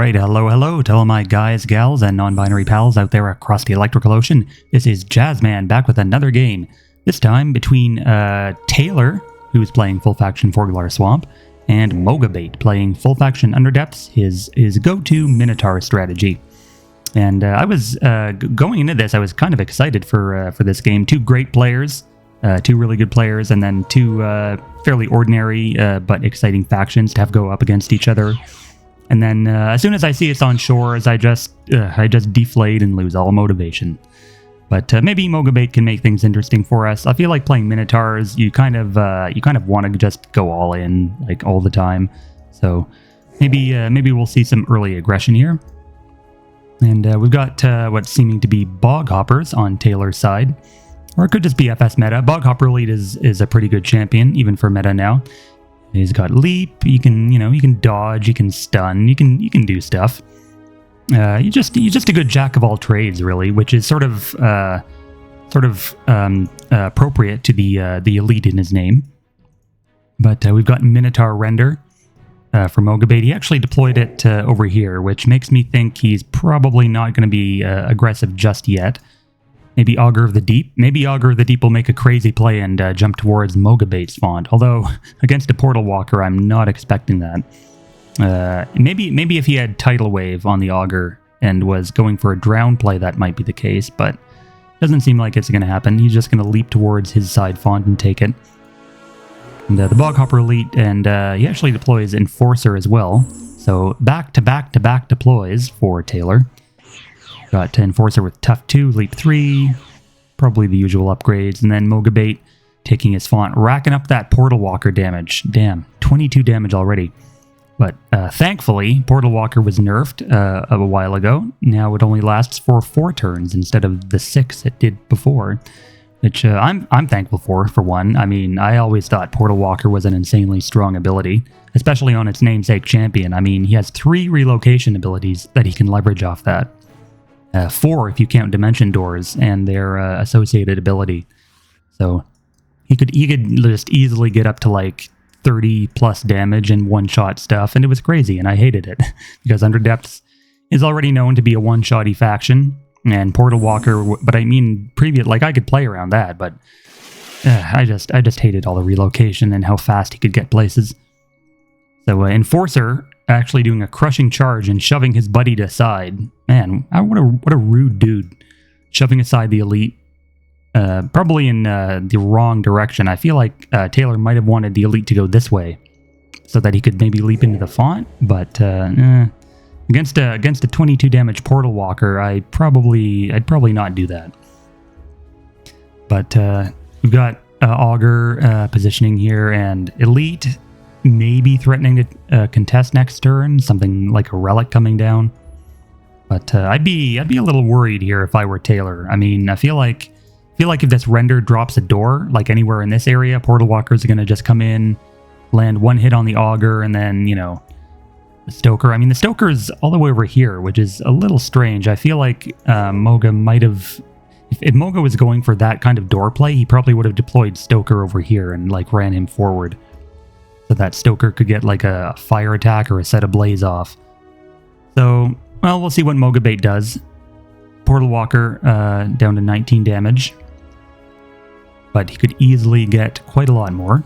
Alright, hello to all my guys, gals, and non-binary pals out there across the electrical ocean. This is Jazzman back with another game. This time between Taylor, who's playing full faction Forgular Swamp, and MogaBait playing full faction Underdepths, his go-to Minotaur strategy. And I was going into this, I was kind of excited for this game. Two great players, two really good players, and then two fairly ordinary but exciting factions to have go up against each other. And then as soon as I see us on shores, I just deflate and lose all motivation. But maybe MogaBait can make things interesting for us. I feel like playing Minotaurs, you kind of want to just go all in like all the time. So maybe we'll see some early aggression here. And we've got what's seeming to be Bog Hoppers on Taylor's side, or it could just be FS meta. Bog Hopper Elite is a pretty good champion even for meta now. He's got leap. You can dodge. You can stun. You can do stuff. You're just a good jack of all trades, really, which is sort of appropriate to the elite in his name. But we've got Minotaur Render for MogaBait. He actually deployed it over here, which makes me think he's probably not going to be aggressive just yet. Maybe Augur of the Deep. Maybe Augur of the Deep will make a crazy play and jump towards MogaBait's font. Although, against a Portal Walker, I'm not expecting that. Maybe if he had Tidal Wave on the Augur and was going for a drown play, that might be the case, but doesn't seem like it's going to happen. He's just going to leap towards his side font and take it. And the Bog Hopper Elite, and he actually deploys Enforcer as well. So back-to-back deploys for Taylor. Got Enforcer with Tough 2, Leap 3, probably the usual upgrades, and then MogaBait taking his font, racking up that Portal Walker damage. Damn, 22 damage already. But thankfully, Portal Walker was nerfed a while ago. Now it only lasts for 4 turns instead of the 6 it did before, which I'm thankful for one. I mean, I always thought Portal Walker was an insanely strong ability, especially on its namesake champion. I mean, he has 3 relocation abilities that he can leverage off that. 4 if you count Dimension Doors and their associated ability. So he could just easily get up to like 30 plus damage and one-shot stuff, and it was crazy, and I hated it because Underdepths is already known to be a one-shotty faction, and Portal Walker, but I mean previous, like I could play around that, but I just hated all the relocation and how fast he could get places. So Enforcer actually doing a crushing charge and shoving his buddy to side. Man, what a rude dude. Shoving aside the elite. Probably in the wrong direction. I feel like Taylor might have wanted the elite to go this way so that he could maybe leap into the font, but against a 22 damage Portal Walker, I'd probably not do that. But we've got Augur positioning here, and elite maybe threatening to contest next turn, something like a relic coming down. But I'd be a little worried here if I were Taylor. I mean, I feel like if this render drops a door, like anywhere in this area, Portal Walkers are going to just come in, land one hit on the Augur, and then, the Stoker. I mean, the Stoker's all the way over here, which is a little strange. I feel like Moga might have... If Moga was going for that kind of door play, he probably would have deployed Stoker over here and, like, ran him forward, so that Stoker could get, like, a fire attack or a set of blaze off. So, well, we'll see what MogaBait does. Portal Walker down to 19 damage. But he could easily get quite a lot more.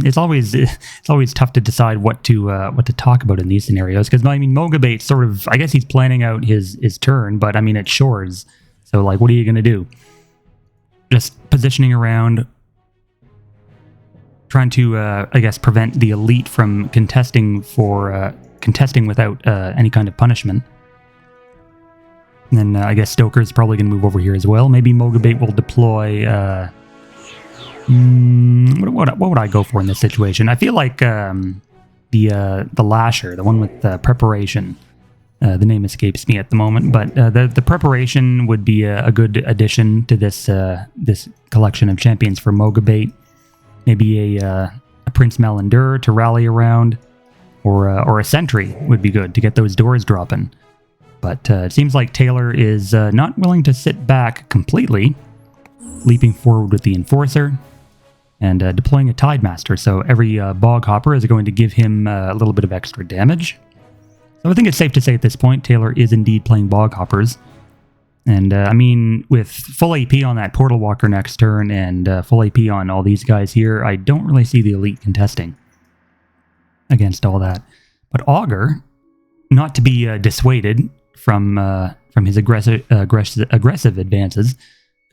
It's always tough to decide what to talk about in these scenarios, because I mean MogaBait sort of, I guess he's planning out his turn, but I mean it's shores, so like what are you gonna do? Just positioning around, trying to I guess prevent the elite from contesting without any kind of punishment. And then I guess Stoker's probably going to move over here as well. Maybe MogaBait will deploy... what would I go for in this situation? I feel like the Lasher, the one with Preparation. The name escapes me at the moment, but the Preparation would be a good addition to this collection of champions for MogaBait. Maybe a Prince Malandur to rally around, or a Sentry would be good to get those doors dropping. But it seems like Taylor is not willing to sit back completely, leaping forward with the Enforcer. and deploying a Tidemaster. So every Bog Hopper is going to give him a little bit of extra damage. So I think it's safe to say at this point, Taylor is indeed playing Bog Hoppers. And I mean, with full AP on that Portal Walker next turn and full AP on all these guys here, I don't really see the Elite contesting against all that. But Augur, not to be dissuaded from his aggressive advances,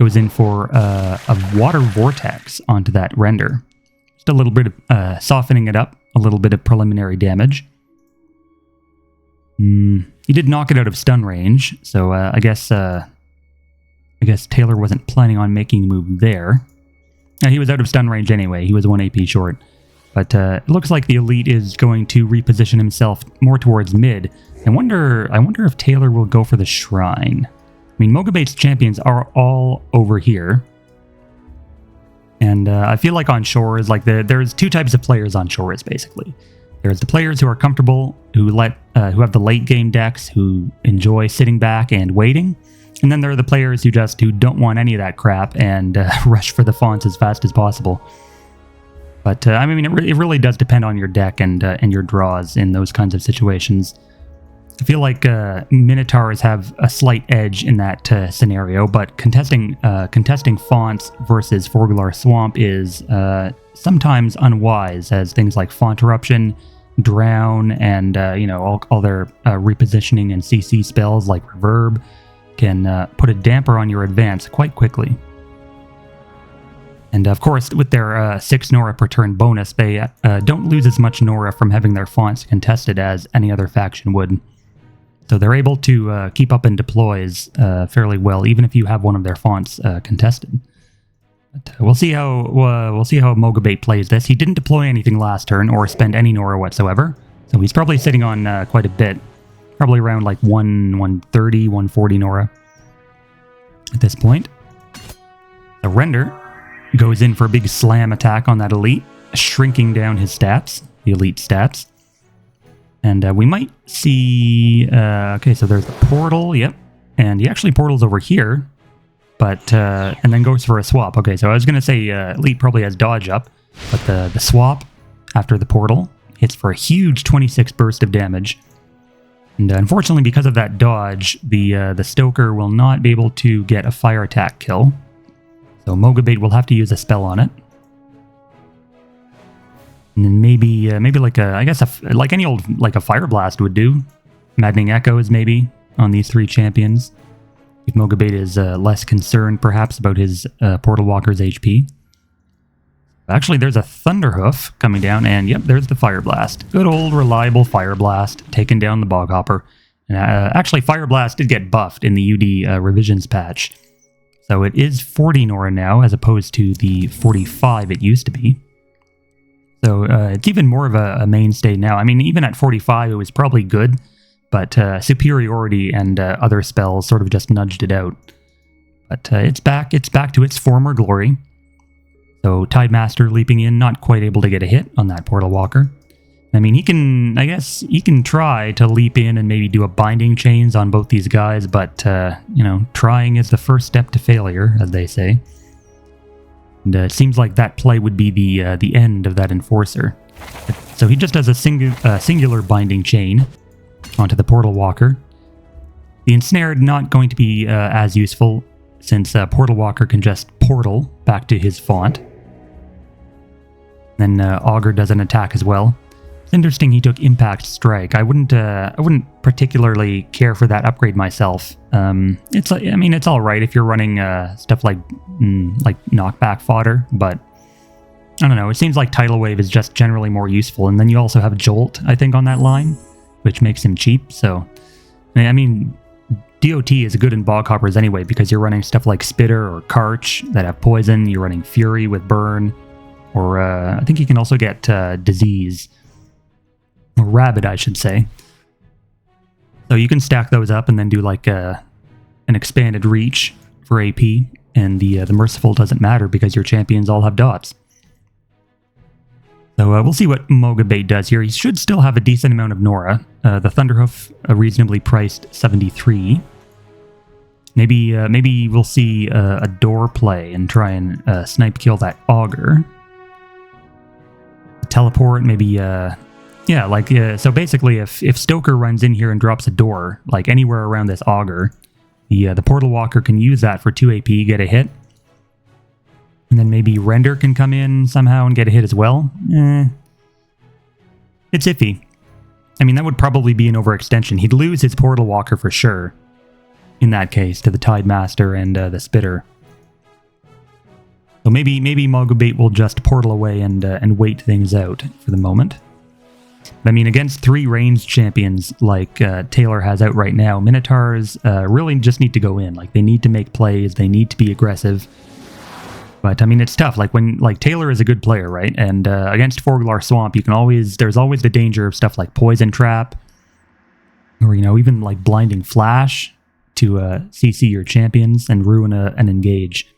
goes in for a Water Vortex onto that Render. Just a little bit of softening it up, a little bit of preliminary damage. He did knock it out of stun range, so I guess Taylor wasn't planning on making the move there. He was out of stun range anyway. He was 1 AP short. But it looks like the Elite is going to reposition himself more towards mid. I wonder if Taylor will go for the Shrine. I mean, MogaBait's champions are all over here. And I feel like on Shores, like there's two types of players on Shores, basically. There's the players who are comfortable, who have the late game decks, who enjoy sitting back and waiting. And then there are the players who don't want any of that crap and rush for the fonts as fast as possible. But I mean, it really does depend on your deck and your draws in those kinds of situations. I feel like Minotaurs have a slight edge in that scenario, but contesting fonts versus Forgular Swamp is sometimes unwise, as things like Font Eruption, Drown, and all their repositioning and CC spells like Reverb can put a damper on your advance quite quickly. And of course, with their 6 Nora per turn bonus, they don't lose as much Nora from having their fonts contested as any other faction would. So they're able to keep up in deploys fairly well, even if you have one of their fonts contested. But we'll see how MogaBait plays this. He didn't deploy anything last turn or spend any Nora whatsoever, so he's probably sitting on quite a bit, probably around like 130, 140 Nora at this point. The Render goes in for a big slam attack on that Elite, shrinking down his stats, the Elite stats. And we might see... okay, so there's the portal, yep. And he actually portals over here, but and then goes for a swap. Okay, so I was going to say Elite probably has dodge up, but the swap after the portal hits for a huge 26 burst of damage. And unfortunately, because of that dodge, the Stoker will not be able to get a fire attack kill. So MogaBait will have to use a spell on it. And then maybe like like any old, like a Fire Blast would do. Maddening Echoes maybe on these 3 champions. If MogaBait is less concerned perhaps about his Portal Walker's HP. Actually, there's a Thunderhoof coming down, and yep, there's the Fire Blast. Good old reliable Fire Blast, taking down the Bog Hopper. And, actually, Fire Blast did get buffed in the UD revisions patch. So it is 40 Nora now, as opposed to the 45 it used to be. So it's even more of a mainstay now. I mean, even at 45, it was probably good, but Superiority and other spells sort of just nudged it out. But it's back to its former glory. So Tidemaster leaping in, not quite able to get a hit on that Portal Walker. I mean, he can try to leap in and maybe do a binding chains on both these guys, but, trying is the first step to failure, as they say. And it seems like that play would be the end of that Enforcer. So he just does a singular binding chain onto the Portal Walker. The Ensnared not going to be as useful, since Portal Walker can just portal back to his font. Then Augur does an attack as well. It's interesting he took Impact Strike. I wouldn't particularly care for that upgrade myself. It's all right if you're running stuff like knockback fodder, but I don't know. It seems like Tidal Wave is just generally more useful, and then you also have Jolt, I think, on that line, which makes him cheap. So, I mean, DOT is good in Bog Hoppers anyway because you're running stuff like Spitter or Karch that have poison. You're running Fury with Burn, or I think you can also get Disease. Or Rabid, I should say. So you can stack those up and then do like an expanded reach for AP, and the Merciful doesn't matter because your champions all have dots. So we'll see what MogaBait does here. He should still have a decent amount of Nora. The Thunderhoof, reasonably priced 73. Maybe we'll see a door play and try and snipe kill that Augur. teleport, maybe, yeah, like, so basically if Stoker runs in here and drops a door, like anywhere around this auger, the Portal Walker can use that for 2 AP, get a hit. And then maybe Render can come in somehow and get a hit as well. It's iffy. I mean, that would probably be an overextension. He'd lose his Portal Walker for sure, in that case, to the Tide Master and the Spitter. So maybe MogaBait will just portal away and wait things out for the moment. I mean, against 3 ranged champions like Taylor has out right now, Minotaurs really just need to go in. Like, they need to make plays, they need to be aggressive. But, I mean, it's tough. Like, Taylor is a good player, right? And against Forglar Swamp, there's always the danger of stuff like Poison Trap, or, even like Blinding Flash to CC your champions and ruin an engage.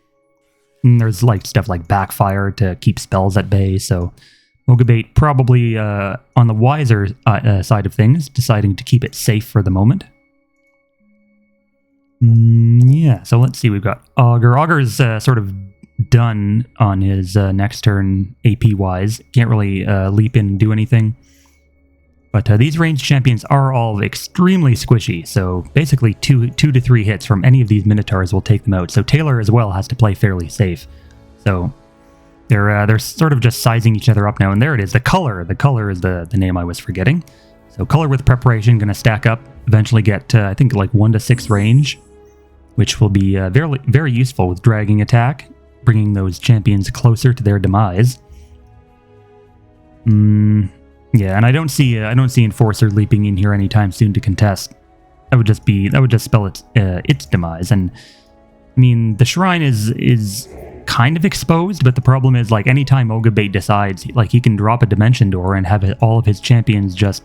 And there's like stuff like Backfire to keep spells at bay, so MogaBait probably on the wiser side of things, deciding to keep it safe for the moment. Yeah, so let's see, we've got Augur. Augur's sort of done on his next turn AP-wise. Can't really leap in and do anything. But these ranged champions are all extremely squishy, so basically 2 to 3 hits from any of these Minotaurs will take them out. So Taylor as well has to play fairly safe. So they're sort of just sizing each other up now, and there it is. The color is the name I was forgetting. So color with preparation, going to stack up, eventually get I think like 1 to 6 range, which will be very, very useful with dragging attack, bringing those champions closer to their demise. Yeah, and I don't see Enforcer leaping in here anytime soon to contest. That would just spell its demise. And I mean, the shrine is kind of exposed, but the problem is, like, anytime MogaBait decides, like, he can drop a dimension door and have all of his champions just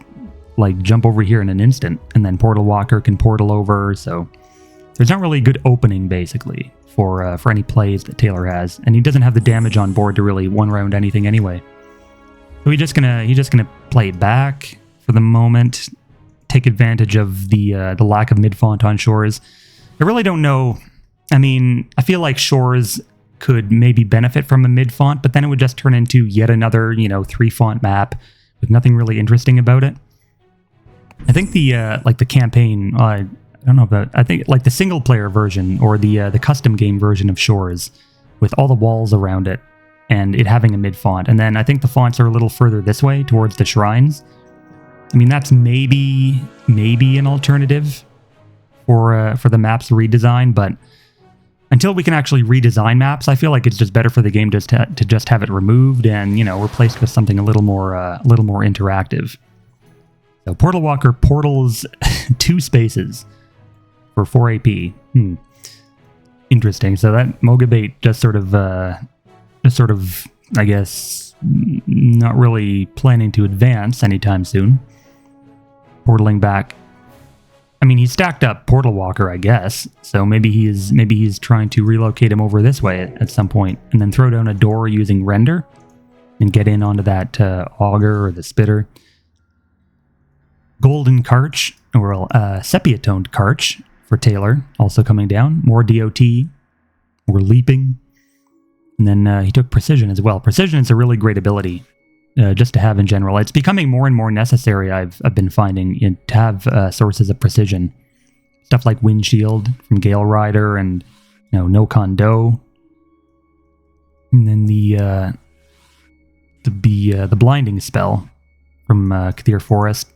like jump over here in an instant, and then Portal Walker can portal over. So there's not really a good opening basically for any plays that Taylor has, and he doesn't have the damage on board to really one round anything anyway. So he's just gonna play it back for the moment, take advantage of the lack of mid-font on Shores. I really don't know. I mean, I feel like Shores could maybe benefit from a mid-font, but then it would just turn into yet another, 3-font map with nothing really interesting about it. I think the campaign, I don't know about, I think like the single-player version or the custom game version of Shores with all the walls around it, and it having a mid-font. And then I think the fonts are a little further this way towards the shrines. I mean, that's maybe an alternative for the maps redesign, but until we can actually redesign maps, I feel like it's just better for the game just to just have it removed and, replaced with something a little more interactive. So Portal Walker portals 2 spaces for 4 AP. Interesting. So that MogaBait just sort of, I guess, not really planning to advance anytime soon. Portaling back. I mean, he's stacked up Portal Walker, I guess. So maybe he's trying to relocate him over this way at some point, and then throw down a door using Render and get in onto that Augur or the Spitter. Golden Karch, or Sepia-toned Karch for Taylor, also coming down. More DOT. We're leaping. And then he took Precision as well. Precision is a really great ability just to have in general. It's becoming more and more necessary, I've been finding, to have sources of precision. Stuff like Windshield from Gale Rider and No Kondo. And then the Blinding spell from Kathir Forest.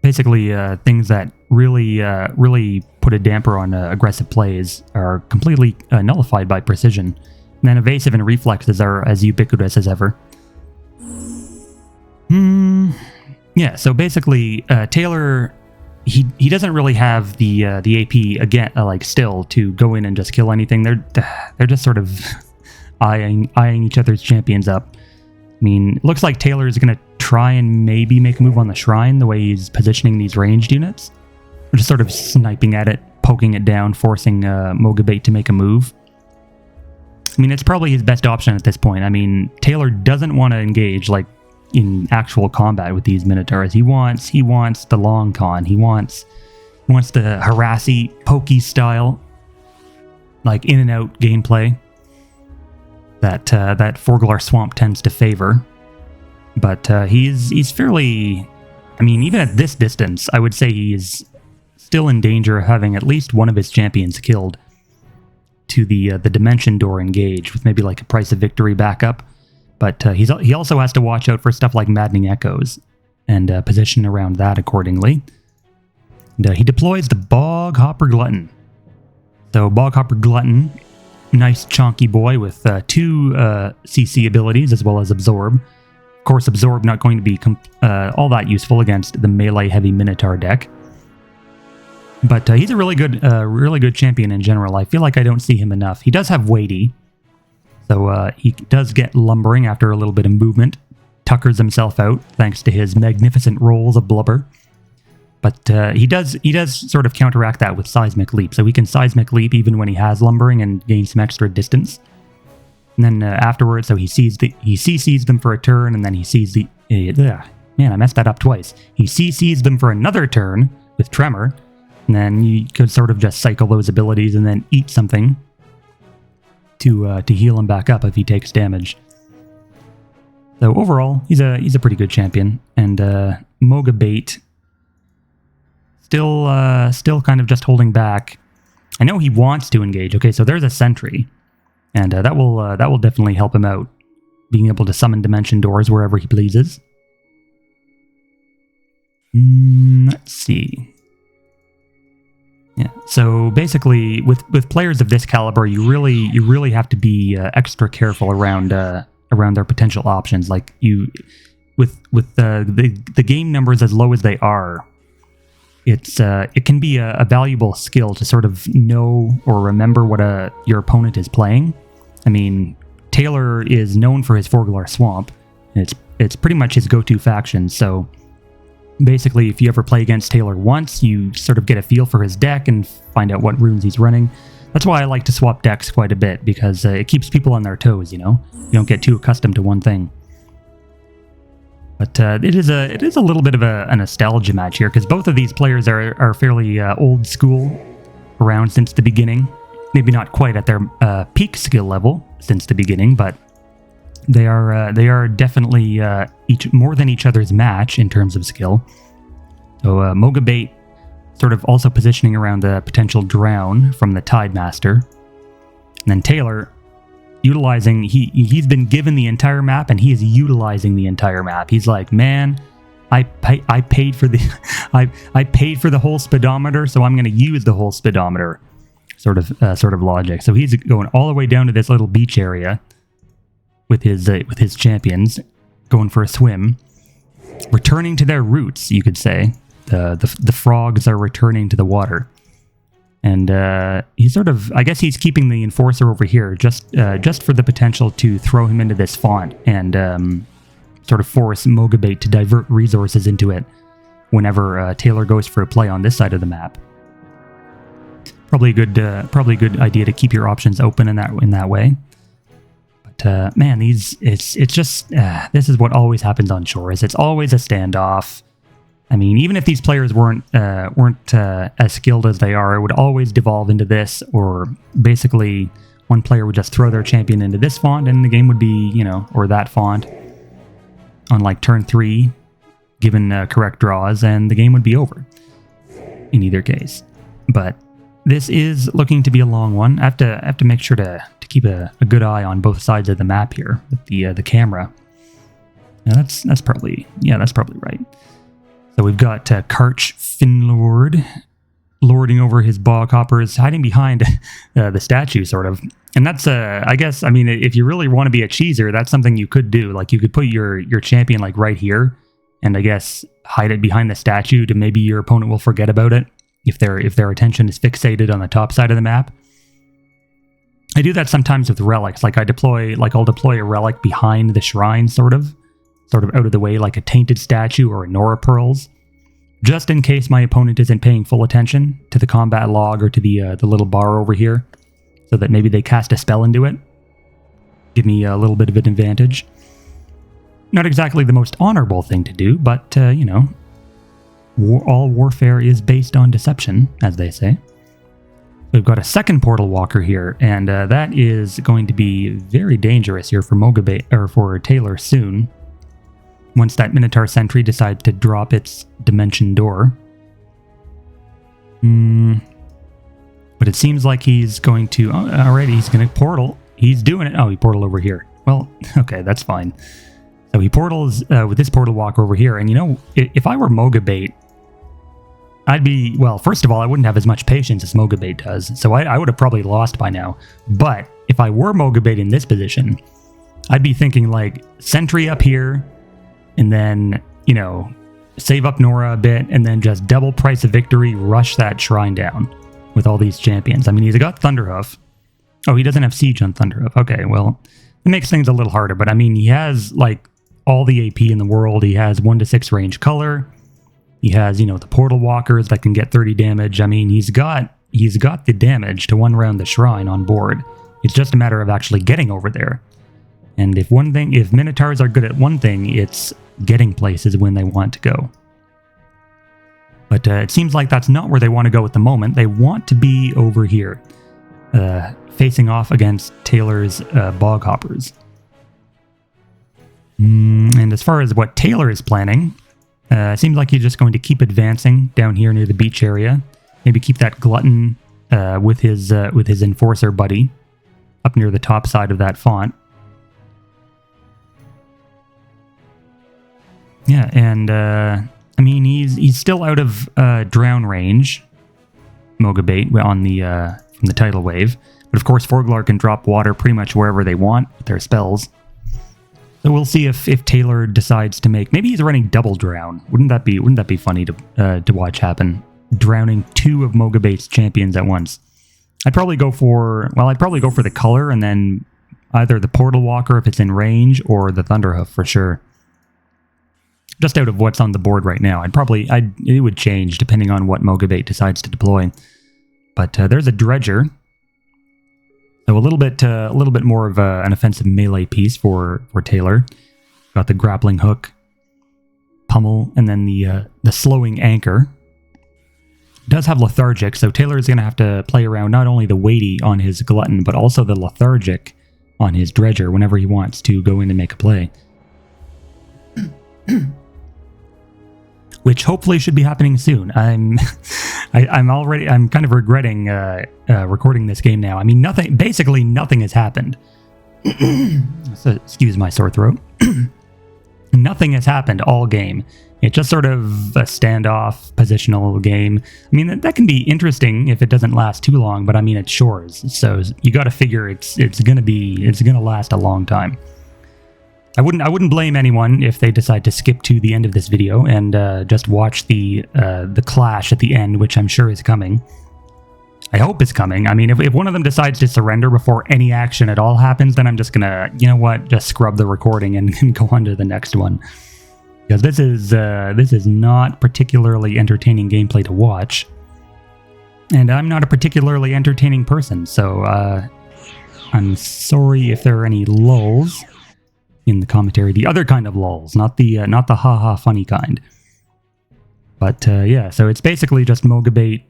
Basically, things that really put a damper on aggressive plays are completely nullified by Precision. And then Evasive and Reflexes are as ubiquitous as ever. Yeah, so basically, Taylor, he doesn't really have the AP again, still to go in and just kill anything. They're just sort of eyeing each other's champions up. I mean, it looks like Taylor is going to try and maybe make a move on the shrine the way he's positioning these ranged units. We're just sort of sniping at it, poking it down, forcing MogaBait to make a move. I mean, it's probably his best option at this point. I mean, Taylor doesn't want to engage in actual combat with these Minotaurs. He wants the long con. He wants the harassy, pokey style, in and out gameplay. that Forglar Swamp tends to favor. But he's fairly... I mean, even at this distance, I would say he is still in danger of having at least one of his champions killed to the Dimension Door engage, with maybe like a Price of Victory backup. But he also has to watch out for stuff like Maddening Echoes and position around that accordingly. And he deploys the Boghopper Glutton. So Boghopper Glutton, nice chonky boy with 2 CC abilities as well as Absorb. Of course, Absorb not going to be all that useful against the melee heavy Minotaur deck. But he's a really good champion in general. I feel like I don't see him enough. He does have weighty, so he does get lumbering after a little bit of movement. Tuckers himself out thanks to his magnificent rolls of blubber. But he does sort of counteract that with Seismic Leap. So he can Seismic Leap even when he has lumbering and gain some extra distance. And then afterwards, so he CCs them for a turn, and then he sees the... man, I messed that up twice. He CCs them for another turn with Tremor, and then you could sort of just cycle those abilities and then eat something to heal him back up if he takes damage. So overall, he's a pretty good champion, and MogaBait still kind of just holding back. I know he wants to engage. Okay, so there's a Sentry. And that will definitely help him out, being able to summon Dimension Doors wherever he pleases. Let's see. Yeah. So basically, with players of this caliber, you really have to be extra careful around their potential options. Like with the game numbers as low as they are, it can be a valuable skill to sort of know or remember what your opponent is playing. I mean, Taylor is known for his Forglar Swamp, and it's pretty much his go-to faction, so basically if you ever play against Taylor once, you sort of get a feel for his deck and find out what runes he's running. That's why I like to swap decks quite a bit, because it keeps people on their toes, you know? You don't get too accustomed to one thing. But it is a little bit of a nostalgia match here, because both of these players are fairly old school, around since the beginning. Maybe not quite at their peak skill level since the beginning, but they are definitely more than each other's match in terms of skill. So MogaBait sort of also positioning around the potential drown from the Tidemaster, and then Taylor utilizing he's been given the entire map and he is utilizing the entire map. He's like, man, I paid for the I paid for the whole speedometer, so I'm going to use the whole speedometer. Sort of logic. So he's going all the way down to this little beach area with his champions, going for a swim, returning to their roots. You could say the frogs are returning to the water, and he's sort of, I guess he's keeping the Enforcer over here just for the potential to throw him into this font and sort of force MogaBait to divert resources into it whenever Taylor goes for a play on this side of the map. Probably a good idea to keep your options open in that way. But man, it's just this is what always happens on shores. It's always a standoff. I mean, even if these players weren't as skilled as they are, it would always devolve into this, or basically one player would just throw their champion into this font, and the game would be, or that font on like turn 3, given correct draws, and the game would be over in either case. But this is looking to be a long one. I have to make sure to keep a good eye on both sides of the map here with the camera. Yeah, that's probably right. So we've got Karch Finlord lording over his Boghoppers, hiding behind the statue, sort of. And that's I guess, I mean, if you really want to be a cheeser, that's something you could do. Like, you could put your champion like right here, and I guess hide it behind the statue to maybe your opponent will forget about it if their attention is fixated on the top side of the map. I do that sometimes with relics. Like I'll deploy a relic behind the shrine, sort of out of the way, like a tainted statue or a Nora Pearls, just in case my opponent isn't paying full attention to the combat log or to the little bar over here, so that maybe they cast a spell into it. Give me a little bit of an advantage. Not exactly the most honorable thing to do, but all warfare is based on deception, as they say. We've got a second portal walker here, and that is going to be very dangerous here for MogaBait, or for Taylor soon. Once that Minotaur Sentry decides to drop its dimension door. But it seems like he's going to... Oh, alright, he's going to portal. He's doing it. Oh, he portaled over here. Well, okay, that's fine. So he portals with this portal walker over here. And you know, if I were MogaBait, I'd be... Well, first of all, I wouldn't have as much patience as MogaBait does. So I would have probably lost by now. But if I were MogaBait in this position, I'd be thinking like Sentry up here, and then, you know, save up Nora a bit, and then just double price of victory, rush that shrine down with all these champions. I mean, he's got Thunderhoof. Oh, he doesn't have Siege on Thunderhoof. Okay, well, it makes things a little harder, but I mean, he has, like, all the AP in the world. He has 1 to 6 range color. He has, you know, the portal walkers that can get 30 damage. I mean, he's got the damage to one round the shrine on board. It's just a matter of actually getting over there. And if Minotaurs are good at one thing, it's getting places when they want to go. But it seems like that's not where they want to go at the moment. They want to be over here, facing off against Taylor's bog hoppers. And as far as what Taylor is planning, it seems like he's just going to keep advancing down here near the beach area. Maybe keep that glutton with his enforcer buddy up near the top side of that font. Yeah, and I mean, he's still out of drown range, MogaBait, on the from the tidal wave. But of course, Forglar can drop water pretty much wherever they want with their spells. So we'll see if Taylor decides to make... Maybe he's running double drown. Wouldn't that be funny to watch happen? Drowning 2 of MogaBait's champions at once. I'd probably go for the color, and then either the portal walker if it's in range, or the Thunderhoof for sure. Just out of what's on the board right now. It would change depending on what MogaBait decides to deploy. But there's a Dredger. So a little bit more of an offensive melee piece for Taylor. Got the grappling hook, pummel, and then the slowing anchor. It does have lethargic, so Taylor is going to have to play around not only the weighty on his glutton, but also the lethargic on his Dredger whenever he wants to go in and make a play. Which hopefully should be happening soon. I'm kind of regretting recording this game now. I mean, basically nothing has happened. So, excuse my sore throat. Nothing has happened all game. It's just sort of a standoff positional game. I mean, that can be interesting if it doesn't last too long, but I mean, it's shores, so you got to figure it's gonna last a long time. I wouldn't blame anyone if they decide to skip to the end of this video and just watch the clash at the end, which I'm sure is coming. I hope it's coming. I mean, if one of them decides to surrender before any action at all happens, then I'm just gonna, you know what, just scrub the recording and go on to the next one. Because this is not particularly entertaining gameplay to watch. And I'm not a particularly entertaining person, so I'm sorry if there are any lulls in the commentary. The other kind of lulls, not the haha funny kind. But yeah, so it's basically just MogaBait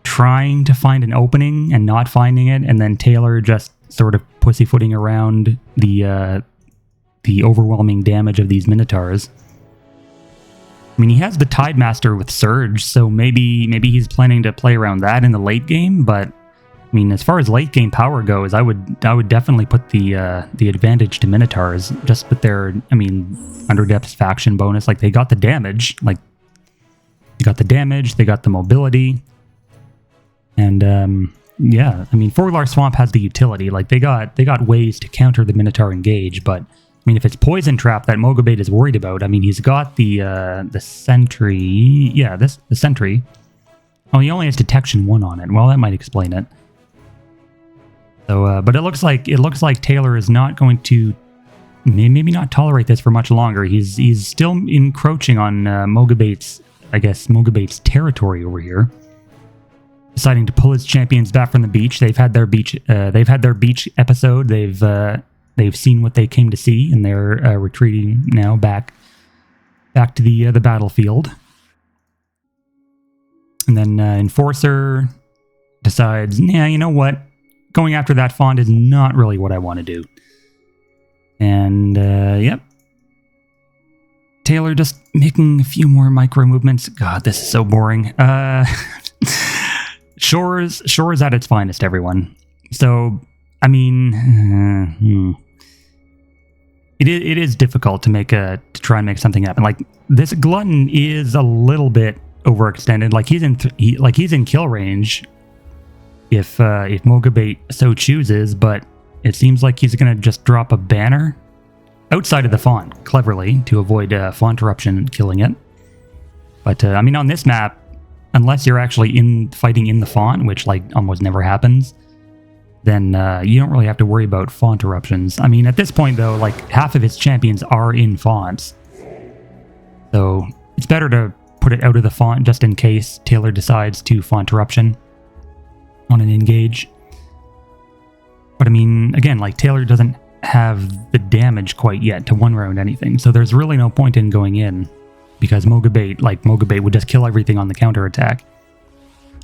trying to find an opening and not finding it, and then Taylor just sort of pussyfooting around the overwhelming damage of these Minotaurs. I mean, he has the Tidemaster with Surge, so maybe he's planning to play around that in the late game, but I mean, as far as late game power goes, I would definitely put the advantage to Minotaurs, just with their, I mean, Underdepth's faction bonus. Like, they got the damage, they got the mobility, and yeah, I mean, Forglar Swamp has the utility. Like, they got ways to counter the Minotaur engage, but I mean, if it's Poison Trap that MogaBait is worried about, I mean, he's got the Sentry. Yeah, the Sentry. Oh, he only has Detection 1 on it. Well, that might explain it. So, but it looks like Taylor is not going to, maybe not tolerate this for much longer. He's still encroaching on MogaBait's territory over here. Deciding to pull his champions back from the beach. They've had their beach episode. They've seen what they came to see, and they're retreating now back to the battlefield. And then Enforcer, decides, yeah, you know what? Going after that font is not really what I want to do. And, yep. Taylor just making a few more micro movements. God, this is so boring. Shores at its finest, everyone. So, I mean, it is difficult to try and make something happen. Like, this glutton is a little bit overextended. Like, he's in kill range if MogaBait so chooses, but it seems like he's gonna just drop a banner outside of the font, cleverly, to avoid font eruption killing it. But, I mean, on this map, unless you're actually fighting in the font, which, like, almost never happens, then you don't really have to worry about font eruptions. I mean, at this point, though, like, half of his champions are in fonts. So, it's better to put it out of the font just in case Taylor decides to font eruption on an engage. But, I mean, again, like, Taylor doesn't have the damage quite yet to one round anything, so there's really no point in going in, because MogaBait would just kill everything on the counter attack.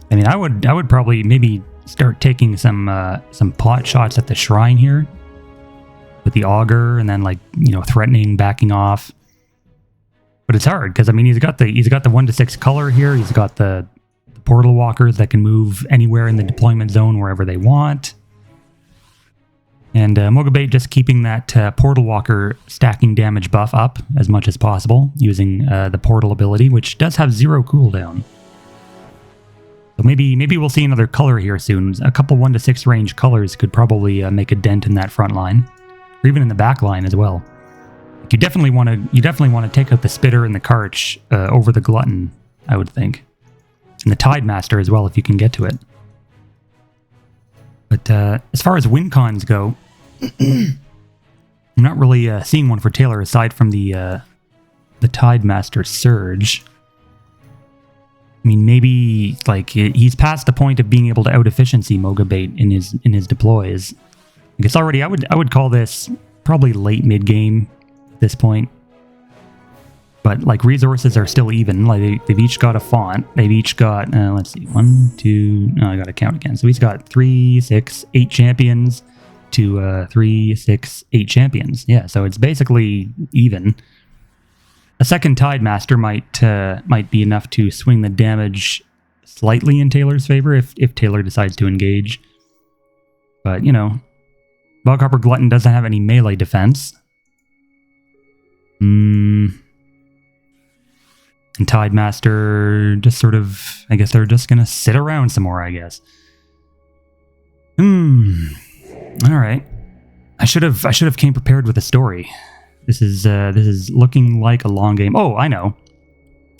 I mean, I would probably maybe start taking some pot shots at the shrine here with the auger, and then, like, you know, threatening backing off. But it's hard because, I mean, he's got the 1-6 color here. He's got the portal walkers that can move anywhere in the deployment zone wherever they want. And MogaBait just keeping that portal walker stacking damage buff up as much as possible using the portal ability, which does have 0 cooldown. So maybe we'll see another color here soon. A couple 1-6 range colors could probably make a dent in that front line, or even in the back line as well. Like, you definitely want to take out the Spitter and the Karch over the Glutton, I would think, and the Tide Master as well if you can get to it. But as far as win cons go, I'm not really seeing one for Taylor aside from the Tide Master Surge. I mean, maybe, like, he's past the point of being able to out-efficiency MogaBait in his deploys. I guess already I would call this probably late mid-game at this point. But, like, resources are still even. Like, they've each got a font. They've each got, let's see, 1, 2, no, I gotta count again. So he's got 3, 6, 8 champions to 3, 6, 8 champions. Yeah, so it's basically even. A second Tide Master might be enough to swing the damage slightly in Taylor's favor if Taylor decides to engage. But, you know, Boghopper Glutton doesn't have any melee defense. And Tide Master just sort of, I guess they're just gonna sit around some more, I guess. Alright. I should have came prepared with a story. This is looking like a long game. Oh, I know.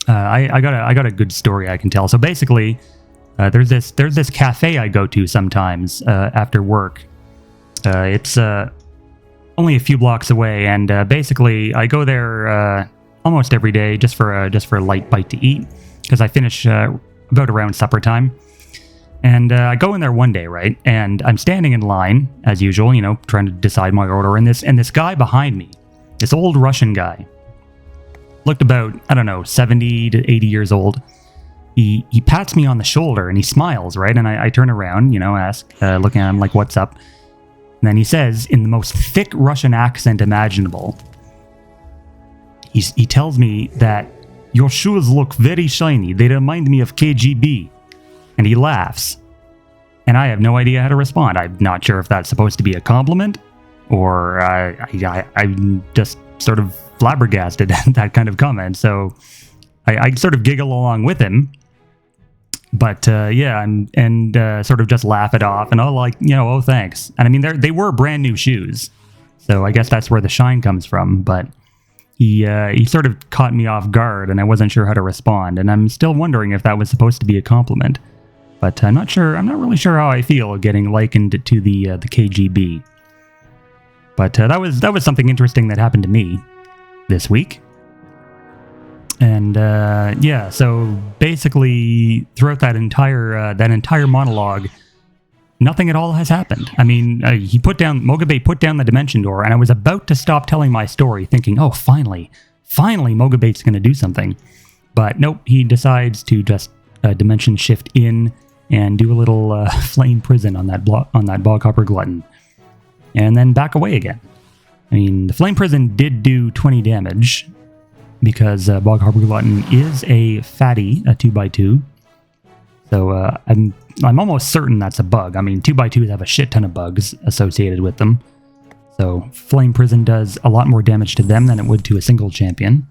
I got a good story I can tell. So basically, there's this cafe I go to sometimes after work. It's only a few blocks away, and basically I go there almost every day just for a light bite to eat, because I finish about around supper time. And I go in there one day, right? And I'm standing in line as usual, you know, trying to decide my order. And this guy behind me, this old Russian guy, looked about, I don't know, 70 to 80 years old. He pats me on the shoulder and he smiles, right? And I turn around, you know, looking at him like, what's up? And then he says, in the most thick Russian accent imaginable, he tells me that your shoes look very shiny. They remind me of KGB. And he laughs. And I have no idea how to respond. I'm not sure if that's supposed to be a compliment, or I'm just sort of flabbergasted at that kind of comment. So I sort of giggle along with him. But yeah, and sort of just laugh it off. And oh, thanks. And I mean, they were brand new shoes. So I guess that's where the shine comes from. But he sort of caught me off guard, and I wasn't sure how to respond. And I'm still wondering if that was supposed to be a compliment. But I'm not really sure how I feel getting likened to the KGB. But that was something interesting that happened to me this week. And yeah, so basically throughout that entire monologue, nothing at all has happened. I mean, MogaBait put down the dimension door, and I was about to stop telling my story, thinking, oh, finally, MogaBait's going to do something. But nope, he decides to just dimension shift in and do a little flame prison on that Boghopper Glutton. And then back away again. I mean, the flame prison did do 20 damage, because Boghopper Glutton is a fatty, a 2x2. So I'm almost certain that's a bug. I mean, 2x2s have a shit ton of bugs associated with them. So Flame Prison does a lot more damage to them than it would to a single champion.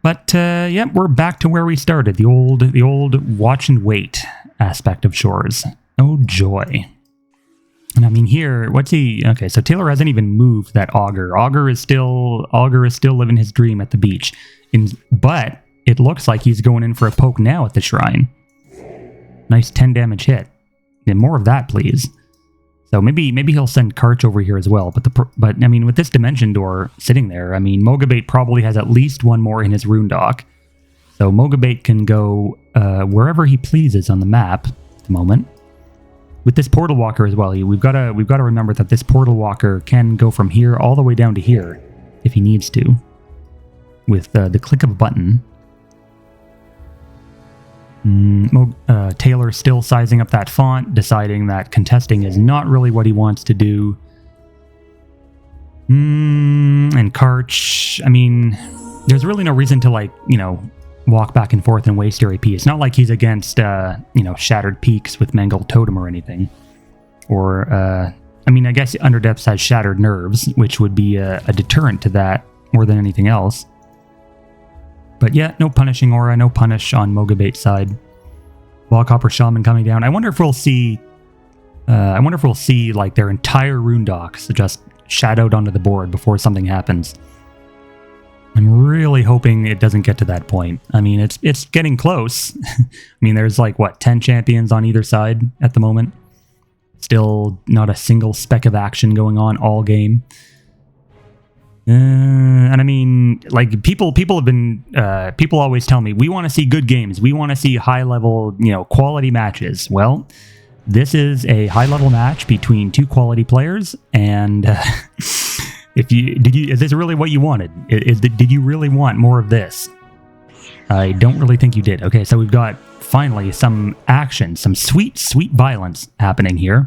But yeah, we're back to where we started. The old watch and wait aspect of Shores. Oh joy. And I mean here, what's he... Okay, so Taylor hasn't even moved that Augur. Augur is still living his dream at the beach. But it looks like he's going in for a poke now at the shrine. Nice 10 damage hit. And more of that, please. So maybe he'll send Karch over here as well. But I mean, with this Dimension Door sitting there, I mean, MogaBait probably has at least one more in his rune dock. So MogaBait can go wherever he pleases on the map at the moment. With this Portal Walker as well, we've got to remember that this Portal Walker can go from here all the way down to here if he needs to, with the click of a button. Taylor still sizing up that font, deciding that contesting is not really what he wants to do. And Karch, I mean, there's really no reason to, like, you know, walk back and forth and waste your AP. It's not like he's against, you know, Shattered Peaks with Mangled Totem or anything. Or, I mean, I guess Underdepths has Shattered Nerves, which would be a deterrent to that more than anything else. But yeah, no punishing aura, no punish on MogaBait's side. Boghopper Shaman coming down. I wonder if we'll see like their entire rune docks just shadowed onto the board before something happens. I'm really hoping it doesn't get to that point. I mean, it's getting close. I mean, there's like, what, 10 champions on either side at the moment. Still not a single speck of action going on all game. And I mean, like, people have been, people always tell me, we want to see good games. We want to see high level, you know, quality matches. Well, this is a high level match between two quality players. And is this really what you wanted? Did you really want more of this? I don't really think you did. Okay, so we've got finally some action, some sweet violence happening here.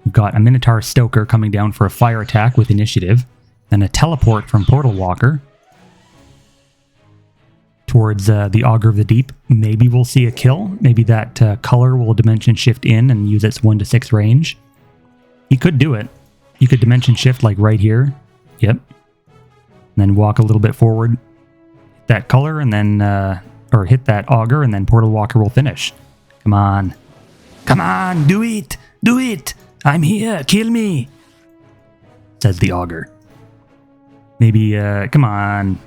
We've got a Minotaur Stoker coming down for a fire attack with initiative. Then a teleport from Portal Walker towards the Augur of the Deep. Maybe we'll see a kill. Maybe that color will dimension shift in and use its 1 to 6 range. He could do it. He could dimension shift like right here. Yep. And then walk a little bit forward. Hit that color and then, or hit that Augur, and then Portal Walker will finish. Come on. Come on, do it! Do it! I'm here, kill me! Says the Augur. Maybe, come on.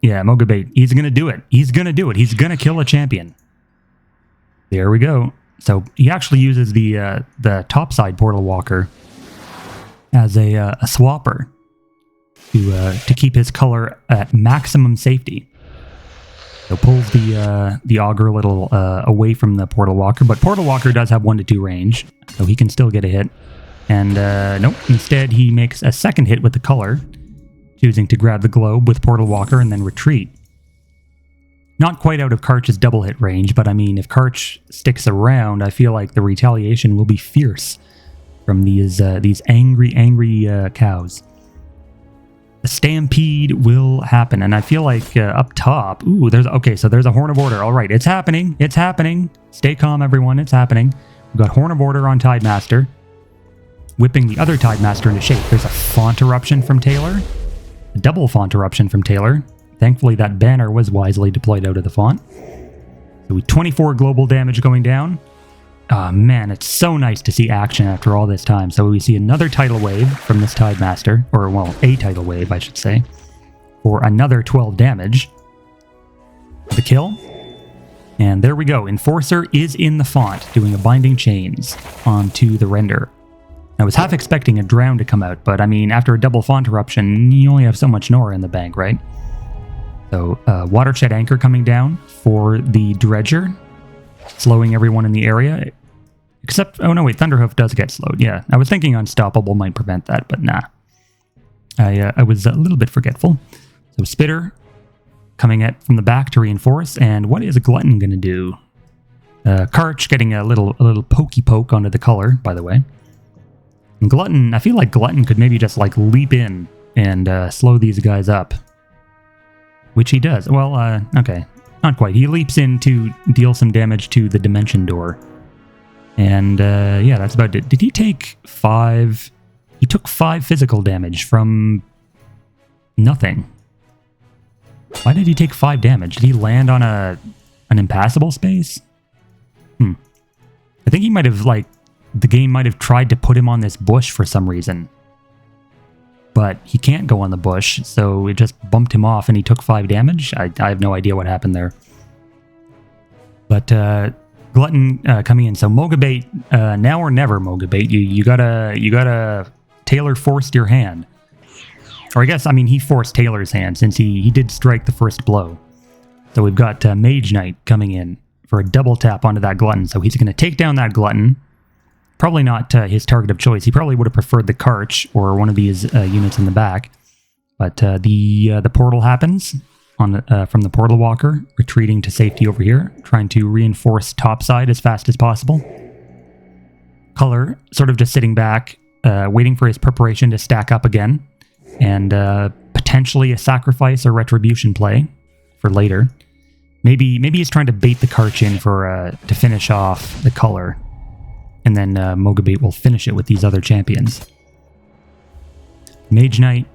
Yeah, MogaBait. He's going to do it. He's going to do it. He's going to kill a champion. There we go. So he actually uses the topside Portal Walker as a swapper to keep his color at maximum safety. So pulls the Augur a little away from the Portal Walker, but Portal Walker does have 1 to 2 range, so he can still get a hit. And nope, instead he makes a second hit with the color, choosing to grab the globe with Portal Walker and then retreat. Not quite out of Karch's double hit range, but I mean, if Karch sticks around, I feel like the retaliation will be fierce from these angry cows. A stampede will happen, and I feel like up top, ooh, there's a Horn of Order. All right, it's happening. It's happening. Stay calm, everyone. It's happening. We've got Horn of Order on Tidemaster, whipping the other Tidemaster into shape. There's a Font Eruption from Taylor. A double Font Eruption from Taylor. Thankfully, that banner was wisely deployed out of the font. So we 24 global damage going down. Oh, man, it's so nice to see action after all this time. So we see another tidal wave from this Tidemaster, or, well, a tidal wave, I should say, for another 12 damage. The kill. And there we go. Enforcer is in the font, doing a Binding Chains onto the render. I was half expecting a Drown to come out, but I mean, after a double Font Eruption, you only have so much Nora in the bank, right? So, Watershed Anchor coming down for the Dredger, slowing everyone in the area. Except, oh no, wait, Thunderhoof does get slowed, yeah. I was thinking Unstoppable might prevent that, but nah. I was a little bit forgetful. So, Spitter coming at from the back to reinforce, and what is Glutton going to do? Karch getting a little pokey poke onto the color, by the way. And Glutton, I feel like Glutton could maybe just like leap in and slow these guys up. Which he does. Well, okay. Not quite. He leaps in to deal some damage to the dimension door. And yeah, that's about it. Did he take 5? He took 5 physical damage from nothing. Why did he take 5 damage? Did he land on an impassable space? I think he might have, like, the game might have tried to put him on this bush for some reason. But he can't go on the bush, so it just bumped him off and he took 5 damage. I have no idea what happened there. But Glutton coming in. So MogaBait, now or never MogaBait. You gotta Taylor forced your hand. Or I guess, I mean, he forced Taylor's hand since he did strike the first blow. So we've got Mage Knight coming in for a double tap onto that Glutton. So he's going to take down that Glutton. Probably not his target of choice. He probably would have preferred the Karch or one of these units in the back. But the portal happens on from the Portal Walker, retreating to safety over here, trying to reinforce topside as fast as possible. Color sort of just sitting back, waiting for his preparation to stack up again. And potentially a sacrifice or retribution play for later. Maybe he's trying to bait the Karch in for to finish off the color. And then MogaBait will finish it with these other champions. Mage Knight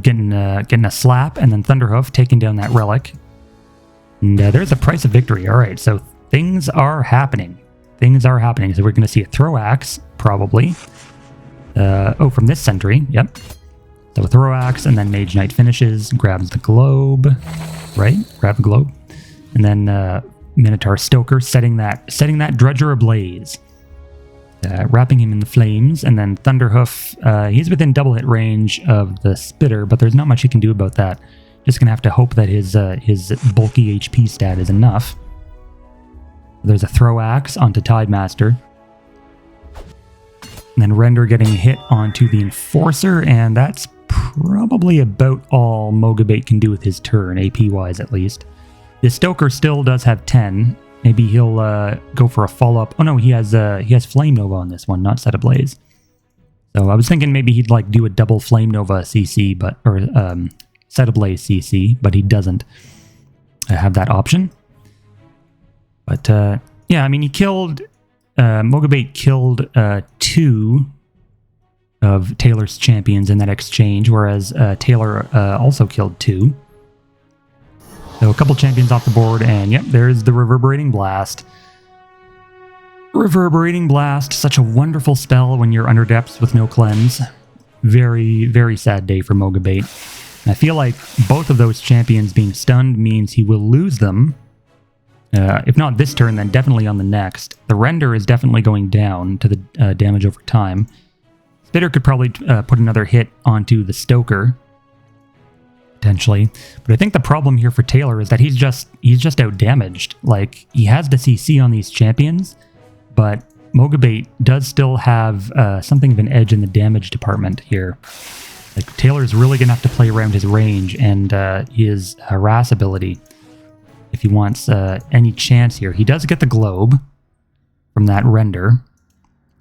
getting a slap, and then Thunderhoof taking down that relic. And there's the price of victory. All right, so things are happening. Things are happening. So we're going to see a throw axe, probably. Oh, from this sentry. Yep. So a throw axe, and then Mage Knight finishes, grabs the globe. Right? Grab the globe. And then Minotaur Stoker setting that Dredger ablaze. Wrapping him in the flames, and then Thunderhoof, he's within double hit range of the Spitter, but there's not much he can do about that. Just gonna have to hope that his bulky HP stat is enough. There's a throw axe onto Tidemaster. And then Render getting a hit onto the Enforcer, and that's probably about all MogaBait can do with his turn, AP-wise at least. The Stoker still does have 10. Maybe he'll go for a follow-up. Oh no, he has Flame Nova on this one, not Set Ablaze. So I was thinking maybe he'd like do a double Flame Nova CC, or Set Ablaze CC, but he doesn't have that option. But yeah, I mean, he killed MogaBait killed 2 of Taylor's champions in that exchange, whereas Taylor also killed 2. So a couple champions off the board, and yep, there's the Reverberating Blast. Reverberating Blast, such a wonderful spell when you're under depths with no cleanse. Very, very sad day for MogaBait. And I feel like both of those champions being stunned means he will lose them. If not this turn, then definitely on the next. The Render is definitely going down to the damage over time. Spitter could probably put another hit onto the Stoker. Potentially. But I think the problem here for Taylor is that he's just out-damaged. Like, he has the CC on these champions, but MogaBait does still have something of an edge in the damage department here. Like, Taylor's really going to have to play around his range and his harass ability if he wants any chance here. He does get the globe from that Render,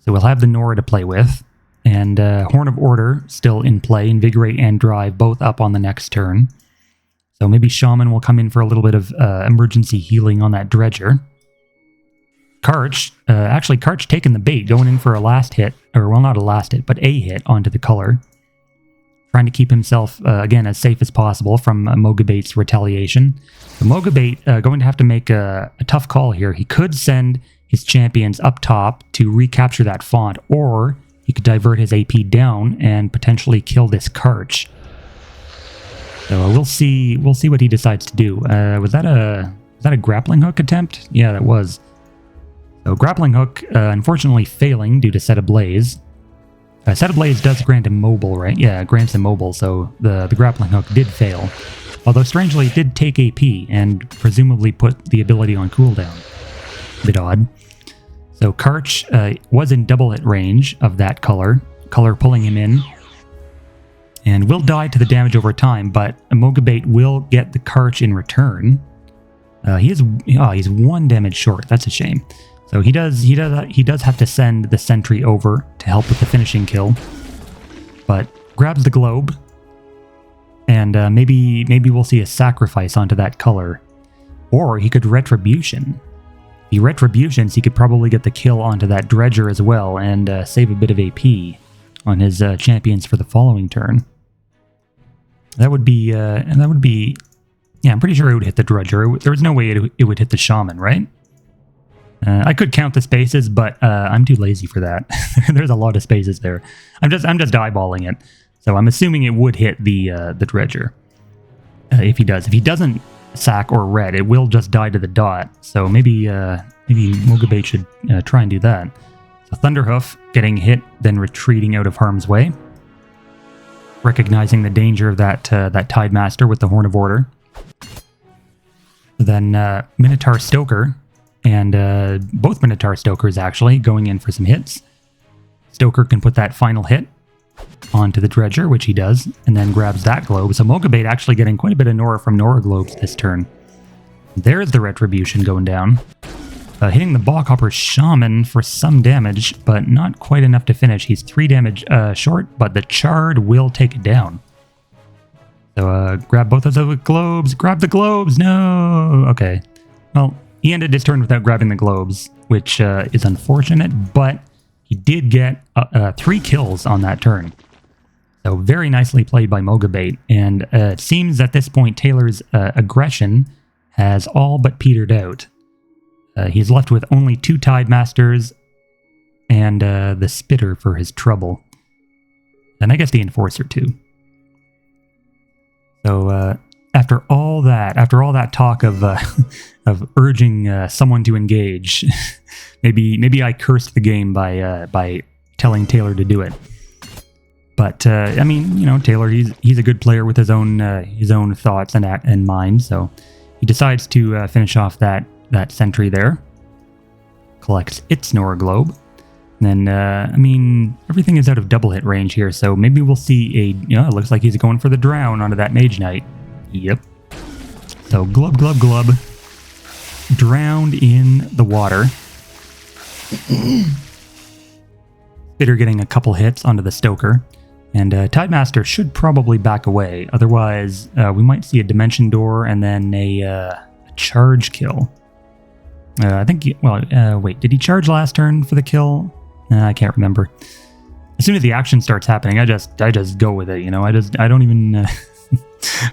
so we'll have the Nora to play with. And Horn of Order still in play, Invigorate and Drive both up on the next turn. So maybe Shaman will come in for a little bit of emergency healing on that Dredger. Karch, actually Karch taking the bait, going in for a last hit, or well, not a last hit, but a hit onto the color. Trying to keep himself, again, as safe as possible from MogaBait's retaliation. So MogaBait going to have to make a tough call here. He could send his champions up top to recapture that font, or he could divert his AP down and potentially kill this Karch. So we'll see what he decides to do. Was that a grappling hook attempt? Yeah, that was. So grappling hook, unfortunately failing due to Set Ablaze. Set Ablaze does grant him mobile, right? Yeah, it grants him mobile, so the grappling hook did fail. Although strangely, it did take AP and presumably put the ability on cooldown. Bit odd. So Karch was in double hit range of that color pulling him in, and will die to the damage over time, but MogaBait will get the Karch in return. He's 1 damage short. That's a shame. So he does have to send the sentry over to help with the finishing kill. But grabs the globe, and maybe we'll see a sacrifice onto that color. Or he could Retribution. If he Retributions, he could probably get the kill onto that Dredger as well, and save a bit of AP on his champions for the following turn. That would be, yeah, I'm pretty sure it would hit the Dredger. There was no way it would hit the Shaman, right? I could count the spaces, but I'm too lazy for that. There's a lot of spaces there. I'm just eyeballing it. So I'm assuming it would hit the Dredger. If he does. If he doesn't sack or red, it will just die to the dot. So maybe MogaBait should try and do that. So Thunderhoof getting hit, then retreating out of harm's way. Recognizing the danger of that Tidemaster with the Horn of Order. Then Minotaur Stoker, and both Minotaur Stokers actually going in for some hits. Stoker can put that final hit onto the Dredger, which he does, and then grabs that globe. So MogaBait actually getting quite a bit of Nora from Nora globes this turn. There's the Retribution going down. Hitting the Bockhopper Shaman for some damage, but not quite enough to finish. He's 3 damage short, but the Chard will take it down. So grab both of those globes. Grab the globes! No! Okay. Well, he ended his turn without grabbing the globes, which is unfortunate, but he did get 3 kills on that turn. So very nicely played by MogaBait, and it seems at this point Taylor's aggression has all but petered out. He's left with only 2 Tidemasters and the Spitter for his trouble. And I guess the Enforcer too. So after all that talk of of urging someone to engage, maybe I cursed the game by telling Taylor to do it. But I mean, you know, Taylor, he's a good player with his own thoughts and mind. So he decides to finish off that sentry there. Collects its Nora globe. And then, I mean, everything is out of double hit range here, so maybe we'll see it looks like he's going for the drown onto that Mage Knight. Yep. So, glub, glub, glub. Drowned in the water. Spitter getting a couple hits onto the Stoker. And Tidemaster should probably back away, otherwise we might see a Dimension Door and then a charge kill. I think, wait, did he charge last turn for the kill? I can't remember. As soon as the action starts happening, I just go with it, you know. I don't even.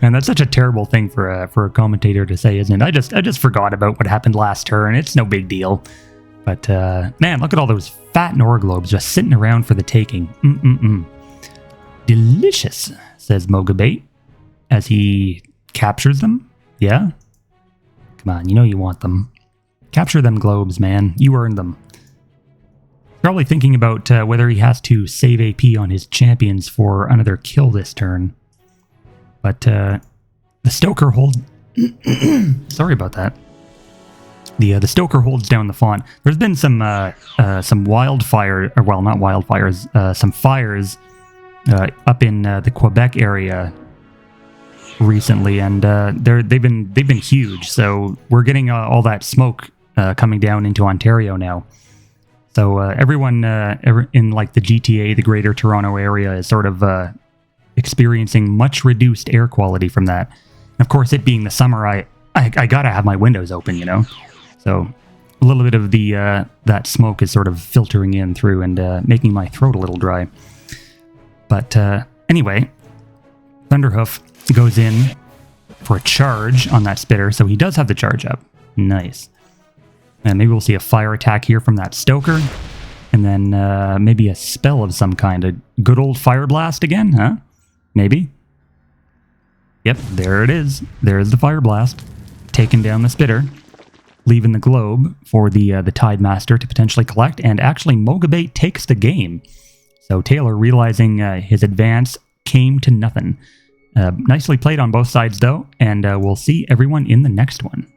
And that's such a terrible thing for a commentator to say, isn't it? I just forgot about what happened last turn. It's no big deal. But man, look at all those fat Nora globes just sitting around for the taking. Delicious, says MogaBait as he captures them. Yeah, come on, you know you want them. Capture them globes, man. You earned them. Probably thinking about whether he has to save AP on his champions for another kill this turn. But the Stoker holds... Sorry about that. The Stoker holds down the font. There's been some wildfire... Or, well, not wildfires. Some fires up in the Quebec area recently, and they've been huge. So we're getting all that smoke coming down into Ontario now. So everyone in like the GTA, the Greater Toronto Area, is sort of experiencing much reduced air quality from that. And of course, it being the summer, I gotta have my windows open, you know. So a little bit of the that smoke is sort of filtering in through and making my throat a little dry. But anyway, Thunderhoof goes in for a charge on that Spitter, so he does have the charge up. Nice. And maybe we'll see a fire attack here from that Stoker. And then maybe a spell of some kind. A good old Fire Blast again, huh? Maybe. Yep, there it is. There's the Fire Blast. Taking down the Spitter. Leaving the globe for the Tidemaster to potentially collect. And actually, MogaBait takes the game. So Taylor, realizing his advance, came to nothing. Nicely played on both sides, though. And we'll see everyone in the next one.